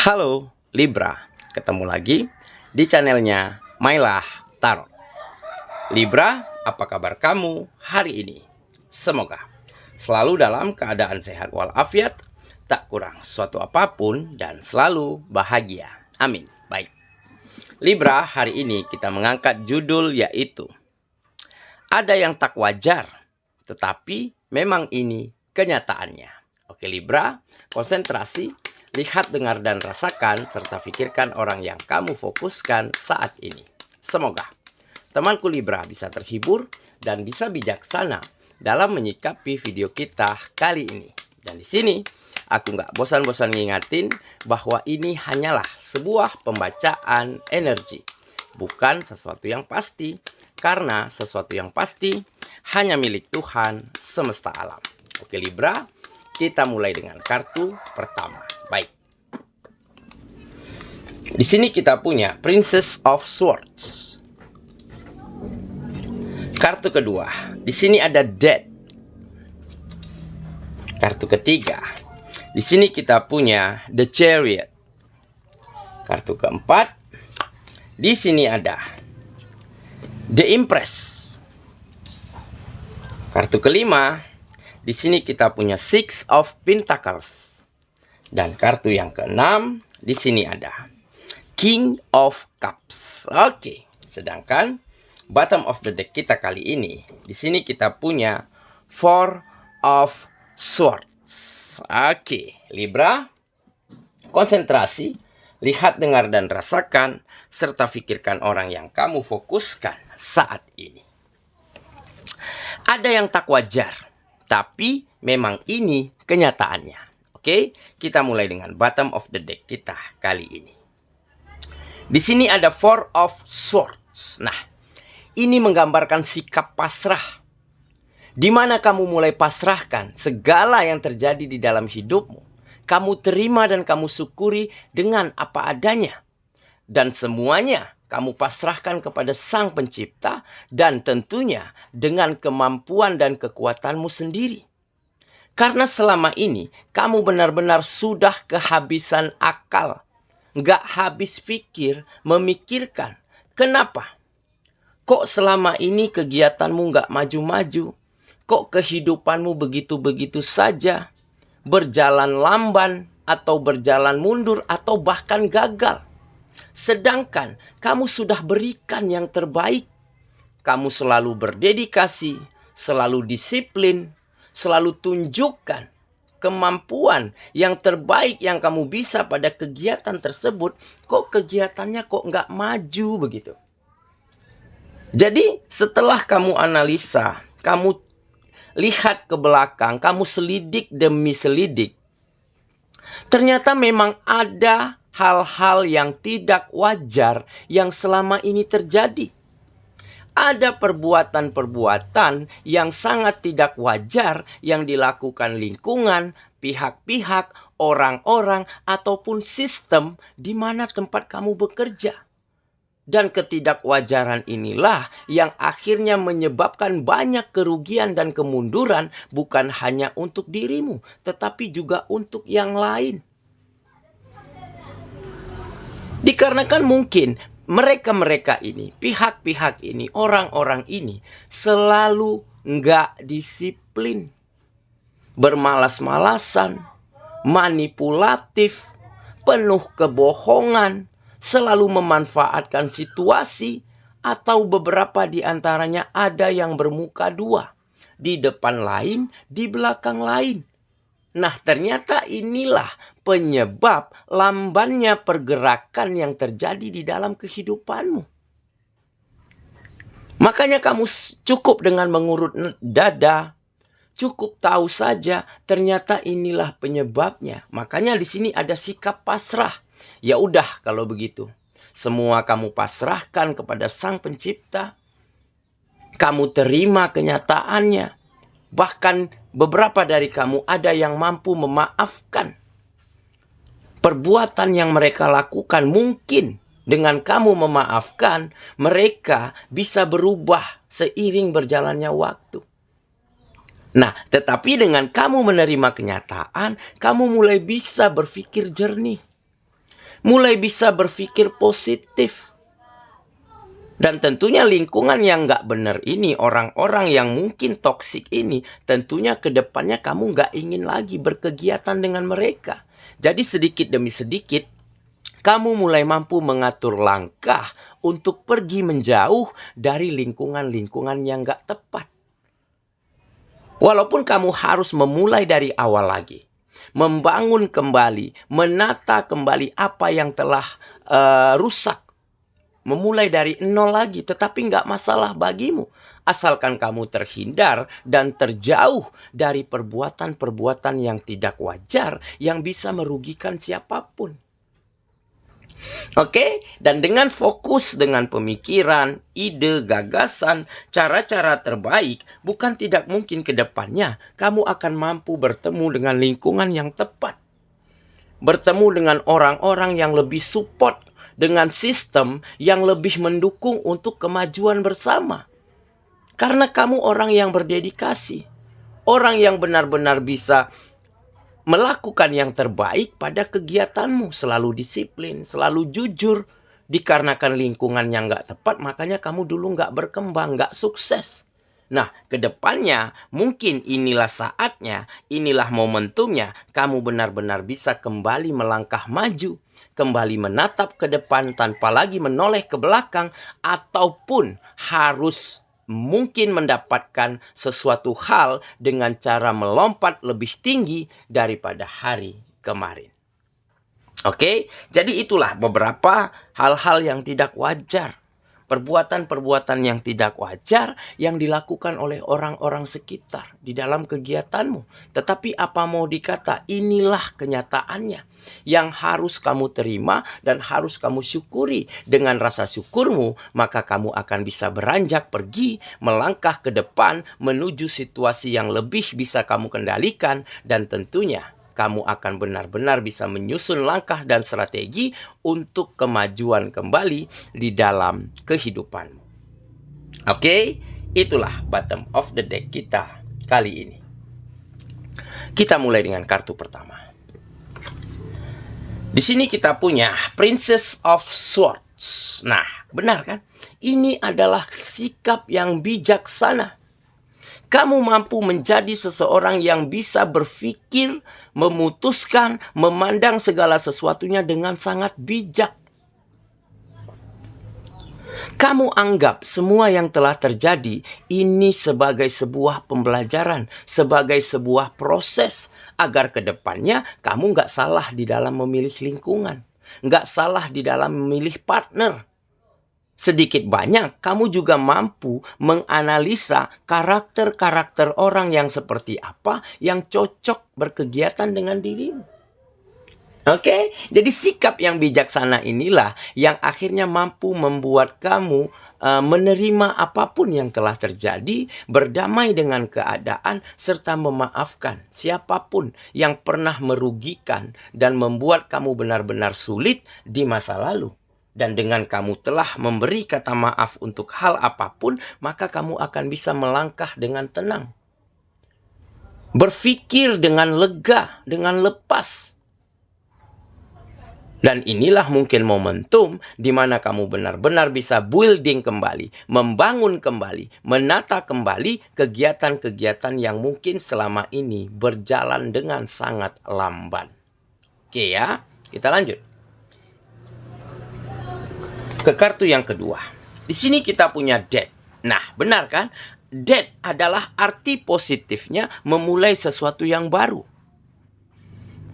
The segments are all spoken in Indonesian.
Halo Libra, ketemu lagi di channelnya Mailah Tarot. Libra, apa kabar kamu hari ini? Semoga selalu dalam keadaan sehat walafiat, tak kurang suatu apapun, dan selalu bahagia. Amin. Baik, Libra, hari ini kita mengangkat judul yaitu ada yang tak wajar, tetapi memang ini kenyataannya. Oke Libra, konsentrasi. Lihat, dengar, dan rasakan, serta pikirkan orang yang kamu fokuskan saat ini. Semoga temanku Libra bisa terhibur dan bisa bijaksana dalam menyikapi video kita kali ini. Dan di sini, aku nggak bosan-bosan ngingatin bahwa ini hanyalah sebuah pembacaan energi. Bukan sesuatu yang pasti, karena sesuatu yang pasti hanya milik Tuhan semesta alam. Oke Libra, kita mulai dengan kartu pertama. Baik. Di sini kita punya Princess of Swords. Kartu kedua, di sini ada Death. Kartu ketiga, di sini kita punya The Chariot. Kartu keempat, di sini ada The Empress. Kartu kelima, di sini kita punya Six of Pentacles. Dan kartu yang keenam, di sini ada King of Cups. Oke, sedangkan bottom of the deck kita kali ini, di sini kita punya Four of Swords. Oke, Libra, konsentrasi, lihat, dengar, dan rasakan, serta pikirkan orang yang kamu fokuskan saat ini. Ada yang tak wajar, tapi memang ini kenyataannya. Oke, kita mulai dengan bottom of the deck kita kali ini. Di sini ada Four of Swords. Nah, ini menggambarkan sikap pasrah. Di mana kamu mulai pasrahkan segala yang terjadi di dalam hidupmu. Kamu terima dan kamu syukuri dengan apa adanya. Dan semuanya kamu pasrahkan kepada Sang Pencipta, dan tentunya dengan kemampuan dan kekuatanmu sendiri. Karena selama ini kamu benar-benar sudah kehabisan akal. Nggak habis pikir, memikirkan. Kenapa? Kok selama ini kegiatanmu nggak maju-maju? Kok kehidupanmu begitu-begitu saja? Berjalan lamban, atau berjalan mundur, atau bahkan gagal. Sedangkan kamu sudah berikan yang terbaik. Kamu selalu berdedikasi, selalu disiplin, selalu tunjukkan kemampuan yang terbaik yang kamu bisa pada kegiatan tersebut. Kok kegiatannya kok nggak maju begitu? Jadi setelah kamu analisa, kamu lihat ke belakang, kamu selidik demi selidik, ternyata memang ada hal-hal yang tidak wajar yang selama ini terjadi. Ada perbuatan-perbuatan yang sangat tidak wajar yang dilakukan lingkungan, pihak-pihak, orang-orang, ataupun sistem di mana tempat kamu bekerja. Dan ketidakwajaran inilah yang akhirnya menyebabkan banyak kerugian dan kemunduran, bukan hanya untuk dirimu, tetapi juga untuk yang lain. Dikarenakan mungkin mereka-mereka ini, pihak-pihak ini, orang-orang ini selalu nggak disiplin, bermalas-malasan, manipulatif, penuh kebohongan, selalu memanfaatkan situasi, atau beberapa di antaranya ada yang bermuka dua, di depan lain, di belakang lain. Nah, ternyata inilah penyebab lambannya pergerakan yang terjadi di dalam kehidupanmu. Makanya kamu cukup dengan mengurut dada, cukup tahu saja ternyata inilah penyebabnya. Makanya di sini ada sikap pasrah. Ya udah kalau begitu, semua kamu pasrahkan kepada Sang Pencipta. Kamu terima kenyataannya. Bahkan beberapa dari kamu ada yang mampu memaafkan perbuatan yang mereka lakukan. Mungkin dengan kamu memaafkan, mereka bisa berubah seiring berjalannya waktu. Nah, tetapi dengan kamu menerima kenyataan, kamu mulai bisa berpikir jernih. mulai bisa berpikir positif. Dan tentunya lingkungan yang nggak benar ini, orang-orang yang mungkin toksik ini, tentunya ke depannya kamu nggak ingin lagi berkegiatan dengan mereka. Jadi sedikit demi sedikit, kamu mulai mampu mengatur langkah untuk pergi menjauh dari lingkungan-lingkungan yang nggak tepat. Walaupun kamu harus memulai dari awal lagi, membangun kembali, menata kembali apa yang telah rusak. Memulai dari nol lagi, tetapi nggak masalah bagimu. Asalkan kamu terhindar dan terjauh dari perbuatan-perbuatan yang tidak wajar yang bisa merugikan siapapun. Oke, dan dengan fokus dengan pemikiran, ide, gagasan, cara-cara terbaik, bukan tidak mungkin ke depannya kamu akan mampu bertemu dengan lingkungan yang tepat. Bertemu dengan orang-orang yang lebih support, dengan sistem yang lebih mendukung untuk kemajuan bersama. Karena kamu orang yang berdedikasi, orang yang benar-benar bisa melakukan yang terbaik pada kegiatanmu, selalu disiplin, selalu jujur. Dikarenakan lingkungan yang nggak tepat, makanya kamu dulu nggak berkembang, nggak sukses. Nah, kedepannya mungkin inilah saatnya, inilah momentumnya kamu benar-benar bisa kembali melangkah maju, kembali menatap ke depan tanpa lagi menoleh ke belakang, ataupun harus mungkin mendapatkan sesuatu hal dengan cara melompat lebih tinggi daripada hari kemarin. Oke, jadi itulah beberapa hal-hal yang tidak wajar. Perbuatan-perbuatan yang tidak wajar yang dilakukan oleh orang-orang sekitar di dalam kegiatanmu. Tetapi apa mau dikata, inilah kenyataannya yang harus kamu terima dan harus kamu syukuri. Dengan rasa syukurmu, maka kamu akan bisa beranjak pergi, melangkah ke depan menuju situasi yang lebih bisa kamu kendalikan, dan tentunya kamu akan benar-benar bisa menyusun langkah dan strategi untuk kemajuan kembali di dalam kehidupanmu. Oke, itulah bottom of the deck kita kali ini. Kita mulai dengan kartu pertama. Di sini kita punya Princess of Swords. Nah, benar kan? Ini adalah sikap yang bijaksana. Kamu mampu menjadi seseorang yang bisa berpikir, memutuskan, memandang segala sesuatunya dengan sangat bijak. Kamu anggap semua yang telah terjadi ini sebagai sebuah pembelajaran, sebagai sebuah proses, agar ke depannya kamu nggak salah di dalam memilih lingkungan, nggak salah di dalam memilih partner. Sedikit banyak kamu juga mampu menganalisa karakter-karakter orang yang seperti apa yang cocok berkegiatan dengan dirimu. Oke, jadi sikap yang bijaksana inilah yang akhirnya mampu membuat kamu menerima apapun yang telah terjadi, berdamai dengan keadaan, serta memaafkan siapapun yang pernah merugikan dan membuat kamu benar-benar sulit di masa lalu. Dan dengan kamu telah memberi kata maaf untuk hal apapun, maka kamu akan bisa melangkah dengan tenang. Berpikir dengan lega, dengan lepas. Dan inilah mungkin momentum di mana kamu benar-benar bisa building kembali, membangun kembali, menata kembali kegiatan-kegiatan yang mungkin selama ini berjalan dengan sangat lamban. Oke ya, kita lanjut ke kartu yang kedua. Di sini kita punya Death. Nah, benar kan? Death adalah arti positifnya memulai sesuatu yang baru.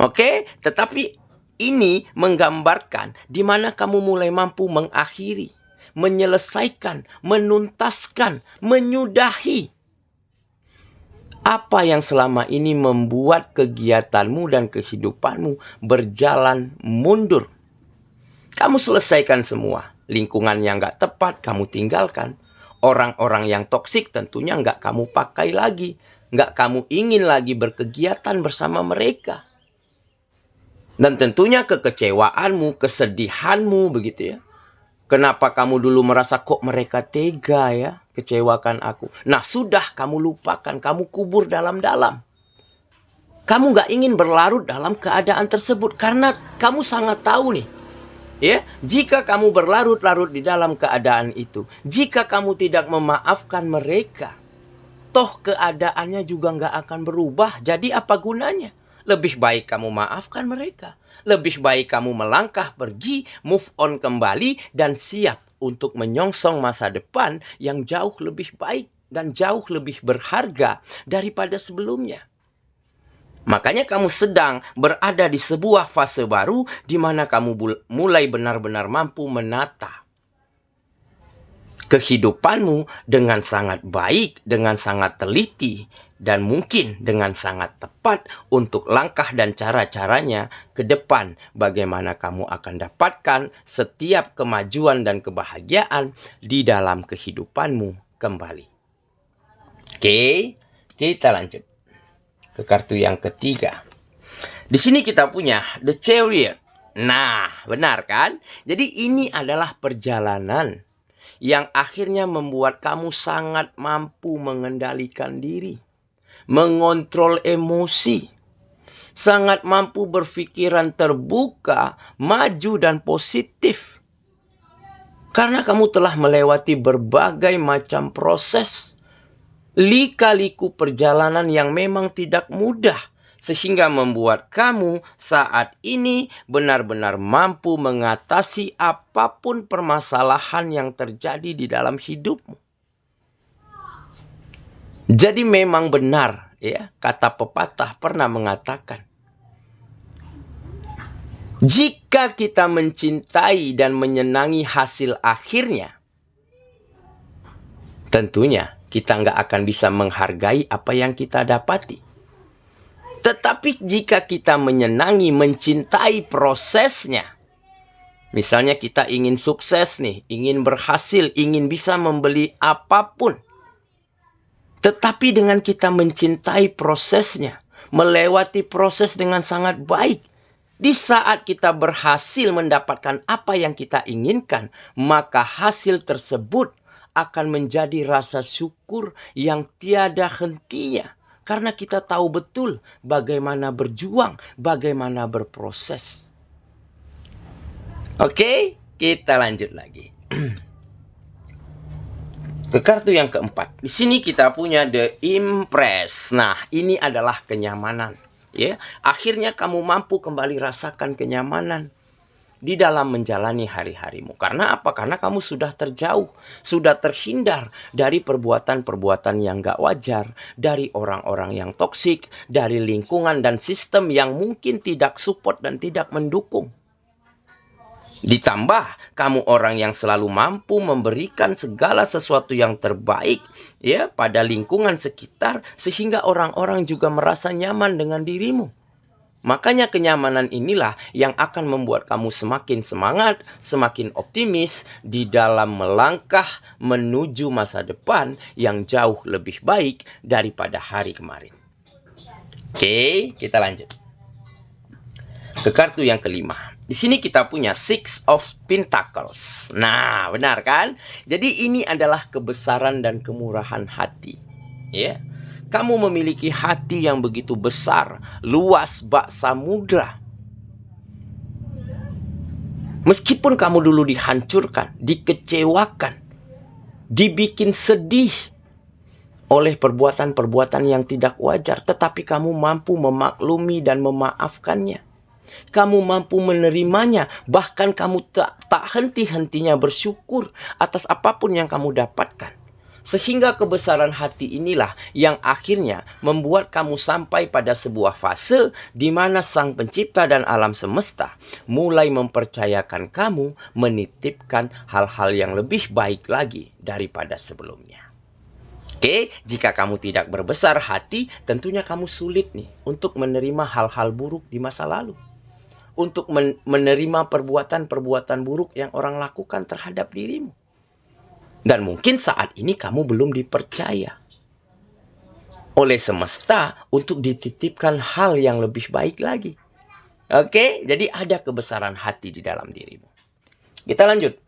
Oke, tetapi ini menggambarkan di mana kamu mulai mampu mengakhiri, menyelesaikan, menuntaskan, menyudahi apa yang selama ini membuat kegiatanmu dan kehidupanmu berjalan mundur. Kamu selesaikan semua. Lingkungan yang nggak tepat kamu tinggalkan. Orang-orang yang toksik tentunya nggak kamu pakai lagi. Nggak kamu ingin lagi berkegiatan bersama mereka. Dan tentunya kekecewaanmu, kesedihanmu begitu ya. Kenapa kamu dulu merasa kok mereka tega ya kecewakan aku. Nah sudah kamu lupakan, kamu kubur dalam-dalam. Kamu nggak ingin berlarut dalam keadaan tersebut karena kamu sangat tahu nih. Ya, jika kamu berlarut-larut di dalam keadaan itu, jika kamu tidak memaafkan mereka, toh keadaannya juga nggak akan berubah. Jadi apa gunanya? Lebih baik kamu maafkan mereka. Lebih baik kamu melangkah pergi, move on kembali, dan siap untuk menyongsong masa depan yang jauh lebih baik dan jauh lebih berharga daripada sebelumnya. Makanya kamu sedang berada di sebuah fase baru di mana kamu mulai benar-benar mampu menata kehidupanmu dengan sangat baik, dengan sangat teliti, dan mungkin dengan sangat tepat untuk langkah dan cara-caranya ke depan. Bagaimana kamu akan dapatkan setiap kemajuan dan kebahagiaan di dalam kehidupanmu kembali. Oke, kita lanjut ke kartu yang ketiga. Di sini kita punya The Chariot. Nah, benar kan? Jadi ini adalah perjalanan yang akhirnya membuat kamu sangat mampu mengendalikan diri, mengontrol emosi, sangat mampu berpikiran terbuka, maju dan positif. Karena kamu telah melewati berbagai macam proses, lika-liku perjalanan yang memang tidak mudah, sehingga membuat kamu saat ini benar-benar mampu mengatasi apapun permasalahan yang terjadi di dalam hidupmu. Jadi memang benar, ya, kata pepatah pernah mengatakan, jika kita mencintai dan menyenangi hasil akhirnya, tentunya kita nggak akan bisa menghargai apa yang kita dapati. Tetapi jika kita menyenangi, mencintai prosesnya, misalnya kita ingin sukses nih, ingin berhasil, ingin bisa membeli apapun, tetapi dengan kita mencintai prosesnya, melewati proses dengan sangat baik, di saat kita berhasil mendapatkan apa yang kita inginkan, maka hasil tersebut akan menjadi rasa syukur yang tiada hentinya. Karena kita tahu betul bagaimana berjuang, bagaimana berproses. Oke, kita lanjut lagi. Ke kartu yang keempat. Di sini kita punya The Empress. Nah, ini adalah kenyamanan. Ya, akhirnya kamu mampu kembali rasakan kenyamanan di dalam menjalani hari-harimu. Karena apa? Karena kamu sudah terjauh, sudah terhindar dari perbuatan-perbuatan yang gak wajar, dari orang-orang yang toksik, dari lingkungan dan sistem yang mungkin tidak support dan tidak mendukung. Ditambah kamu orang yang selalu mampu memberikan segala sesuatu yang terbaik, ya, pada lingkungan sekitar, sehingga orang-orang juga merasa nyaman dengan dirimu. Makanya kenyamanan inilah yang akan membuat kamu semakin semangat, semakin optimis di dalam melangkah menuju masa depan yang jauh lebih baik daripada hari kemarin. Oke, kita lanjut ke kartu yang kelima. Di sini kita punya Six of Pentacles. Nah, benar kan? Jadi ini adalah kebesaran dan kemurahan hati. Ya. Kamu memiliki hati yang begitu besar, luas bak samudra. Meskipun kamu dulu dihancurkan, dikecewakan, dibikin sedih oleh perbuatan-perbuatan yang tidak wajar, tetapi kamu mampu memaklumi dan memaafkannya. Kamu mampu menerimanya, bahkan kamu tak henti-hentinya bersyukur atas apapun yang kamu dapatkan. Sehingga kebesaran hati inilah yang akhirnya membuat kamu sampai pada sebuah fase di mana Sang Pencipta dan alam semesta mulai mempercayakan kamu menitipkan hal-hal yang lebih baik lagi daripada sebelumnya. Oke, jika kamu tidak berbesar hati, tentunya kamu sulit nih untuk menerima hal-hal buruk di masa lalu. Untuk menerima perbuatan-perbuatan buruk yang orang lakukan terhadap dirimu. Dan mungkin saat ini kamu belum dipercaya oleh semesta untuk dititipkan hal yang lebih baik lagi. Oke, jadi ada kebesaran hati di dalam dirimu. Kita lanjut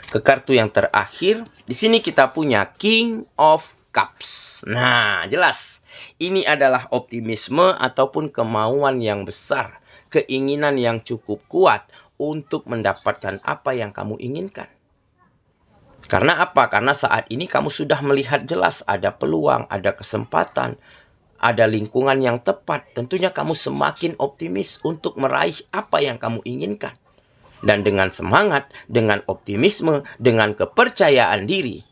ke kartu yang terakhir. Di sini kita punya King of Cups. Nah, jelas ini adalah optimisme ataupun kemauan yang besar, keinginan yang cukup kuat untuk mendapatkan apa yang kamu inginkan. Karena apa? Karena saat ini kamu sudah melihat jelas ada peluang, ada kesempatan, ada lingkungan yang tepat. Tentunya kamu semakin optimis untuk meraih apa yang kamu inginkan. Dan dengan semangat, dengan optimisme, dengan kepercayaan diri,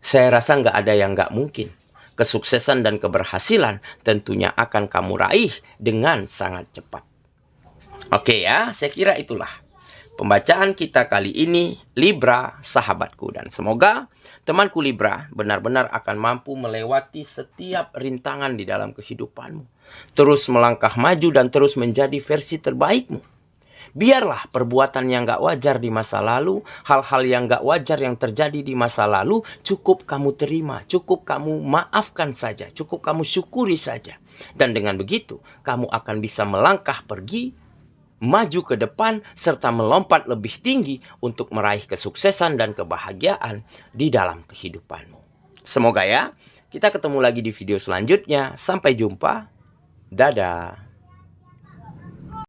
saya rasa nggak ada yang nggak mungkin. Kesuksesan dan keberhasilan tentunya akan kamu raih dengan sangat cepat. Oke ya, saya kira itulah pembacaan kita kali ini, Libra, sahabatku. Dan semoga temanku Libra benar-benar akan mampu melewati setiap rintangan di dalam kehidupanmu. Terus melangkah maju dan terus menjadi versi terbaikmu. Biarlah perbuatan yang gak wajar di masa lalu, hal-hal yang gak wajar yang terjadi di masa lalu, cukup kamu terima, cukup kamu maafkan saja, cukup kamu syukuri saja. Dan dengan begitu, kamu akan bisa melangkah pergi, maju ke depan, serta melompat lebih tinggi untuk meraih kesuksesan dan kebahagiaan di dalam kehidupanmu. Semoga ya, kita ketemu lagi di video selanjutnya. Sampai jumpa. Dadah.